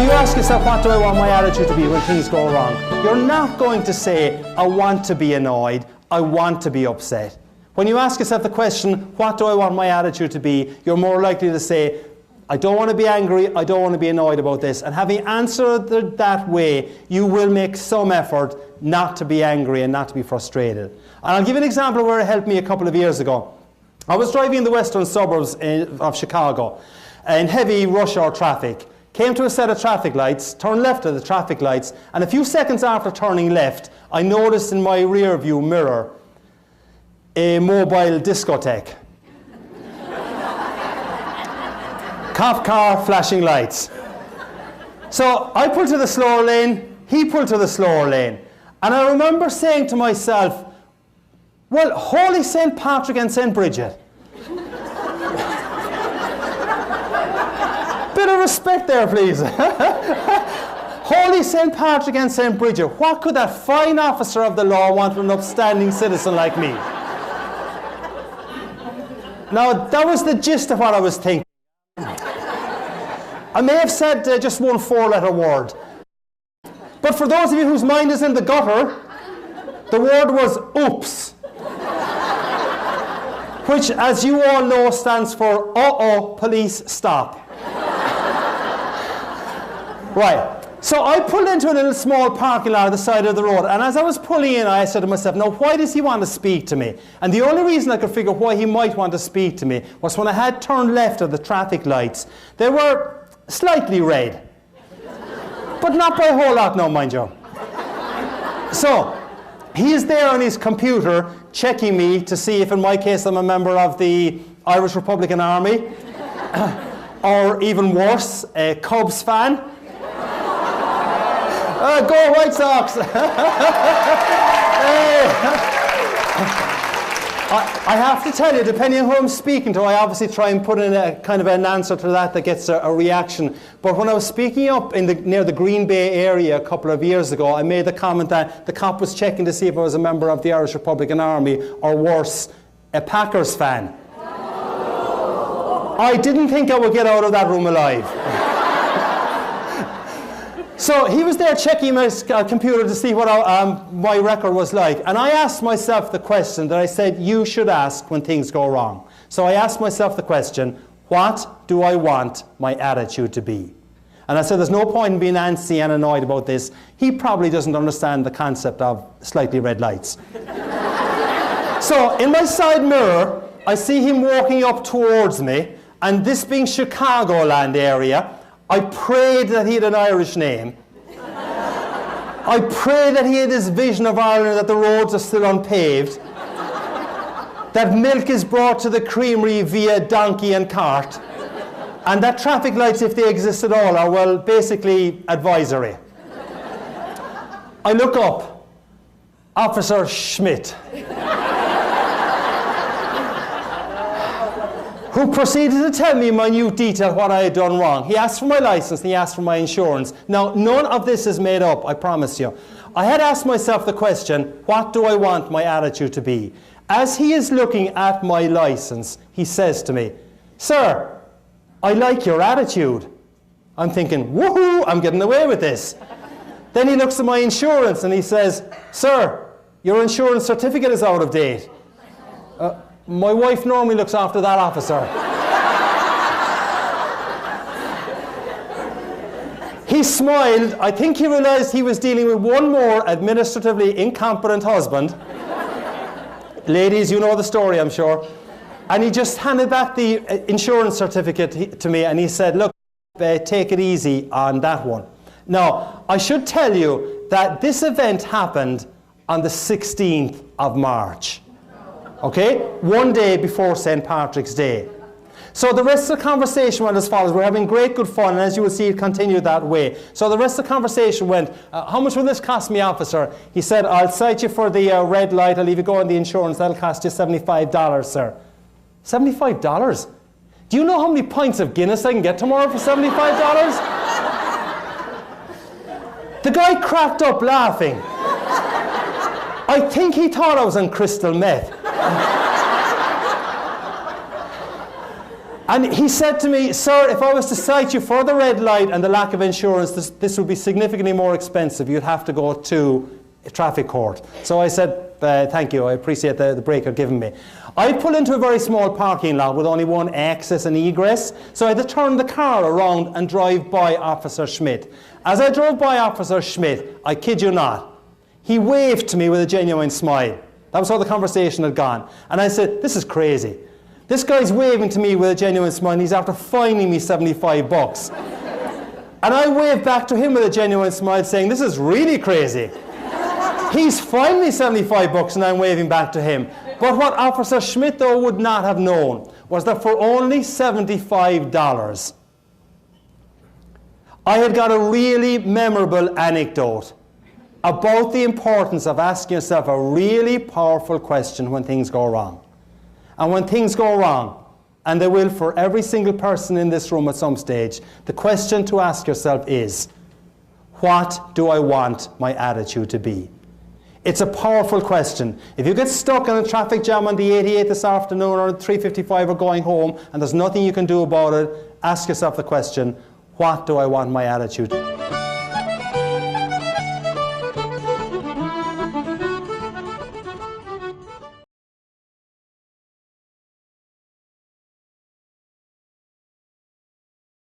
you ask yourself, what do I want my attitude to be when things go wrong? You're not going to say, I want to be annoyed, I want to be upset. When you ask yourself the question, what do I want my attitude to be? You're more likely to say, I don't want to be angry, I don't want to be annoyed about this. And having answered that way, you will make some effort not to be angry and not to be frustrated. And I'll give you an example where it helped me a couple of years ago. I was driving in the western suburbs of Chicago in heavy rush hour traffic. Came to a set of traffic lights, turned left at the traffic lights, and a few seconds after turning left, I noticed in my rear view mirror a mobile discotheque. Cop car, flashing lights. So I pulled to the slower lane, he pulled to the slower lane. And I remember saying to myself, well, holy St. Patrick and St. Bridget. Bit of respect there, please. Holy St. Patrick and St. Bridget, what could that fine officer of the law want from an upstanding citizen like me? Now, that was the gist of what I was thinking. I may have said just one four-letter word. But for those of you whose mind is in the gutter, the word was oops. Which, as you all know, stands for uh-oh, police, stop. Right. So I pulled into a little small parking lot at the side of the road, and as I was pulling in, I said to myself, now why does he want to speak to me? And the only reason I could figure why he might want to speak to me was when I had turned left at the traffic lights. They were slightly red, but not by a whole lot now, mind you. So he is there on his computer checking me to see if in my case I'm a member of the Irish Republican Army, or even worse, a Cubs fan. Go White Sox! I have to tell you, depending on who I'm speaking to, I obviously try and put in a kind of an answer to that gets a reaction. But when I was speaking up near the Green Bay area a couple of years ago, I made the comment that the cop was checking to see if I was a member of the Irish Republican Army, or worse, a Packers fan. I didn't think I would get out of that room alive. So he was there checking my computer to see what my record was like. And I asked myself the question that I said you should ask when things go wrong. So I asked myself the question, what do I want my attitude to be? And I said there's no point in being antsy and annoyed about this. He probably doesn't understand the concept of slightly red lights. So in my side mirror, I see him walking up towards me. And this being Chicagoland area, I prayed that he had an Irish name. I prayed that he had this vision of Ireland, that the roads are still unpaved, that milk is brought to the creamery via donkey and cart, and that traffic lights, if they exist at all, are, well, basically advisory. I look up. Officer Schmidt, who proceeded to tell me in minute detail what I had done wrong. He asked for my license and he asked for my insurance. Now, none of this is made up, I promise you. I had asked myself the question, what do I want my attitude to be? As he is looking at my license, he says to me, sir, I like your attitude. I'm thinking, woohoo, I'm getting away with this. Then he looks at my insurance and he says, sir, your insurance certificate is out of date. My wife normally looks after that, officer. He smiled. I think he realized he was dealing with one more administratively incompetent husband. Ladies, you know the story, I'm sure. And he just handed back the insurance certificate to me and he said, look, take it easy on that one. Now, I should tell you that this event happened on the 16th of March. Okay? One day before St. Patrick's Day. So the rest of the conversation went as follows. We're having great good fun, and as you will see, it continued that way. So the rest of the conversation went, how much will this cost me, officer? He said, I'll cite you for the red light. I'll leave you go on the insurance. That'll cost you $75, sir. $75? Do you know how many pints of Guinness I can get tomorrow for $75? The guy cracked up laughing. I think he thought I was on crystal meth. And he said to me, sir, if I was to cite you for the red light and the lack of insurance, this would be significantly more expensive. You'd have to go to a traffic court. So I said, thank you, I appreciate the break you're giving me. I pull into a very small parking lot with only one access and egress, so I had to turn the car around and drive by Officer Schmidt. As I drove by Officer Schmidt, I kid you not, he waved to me with a genuine smile. That was how the conversation had gone. And I said, this is crazy. This guy's waving to me with a genuine smile and he's after fining me 75 bucks. And I waved back to him with a genuine smile saying, this is really crazy. He's fined me 75 bucks and I'm waving back to him. But what Officer Schmidt, though, would not have known was that for only $75, I had got a really memorable anecdote about the importance of asking yourself a really powerful question when things go wrong. And when things go wrong, and they will for every single person in this room at some stage, the question to ask yourself is, what do I want my attitude to be? It's a powerful question. If you get stuck in a traffic jam on the 88 this afternoon or 3:55 or going home and there's nothing you can do about it, ask yourself the question, what do I want my attitude to be?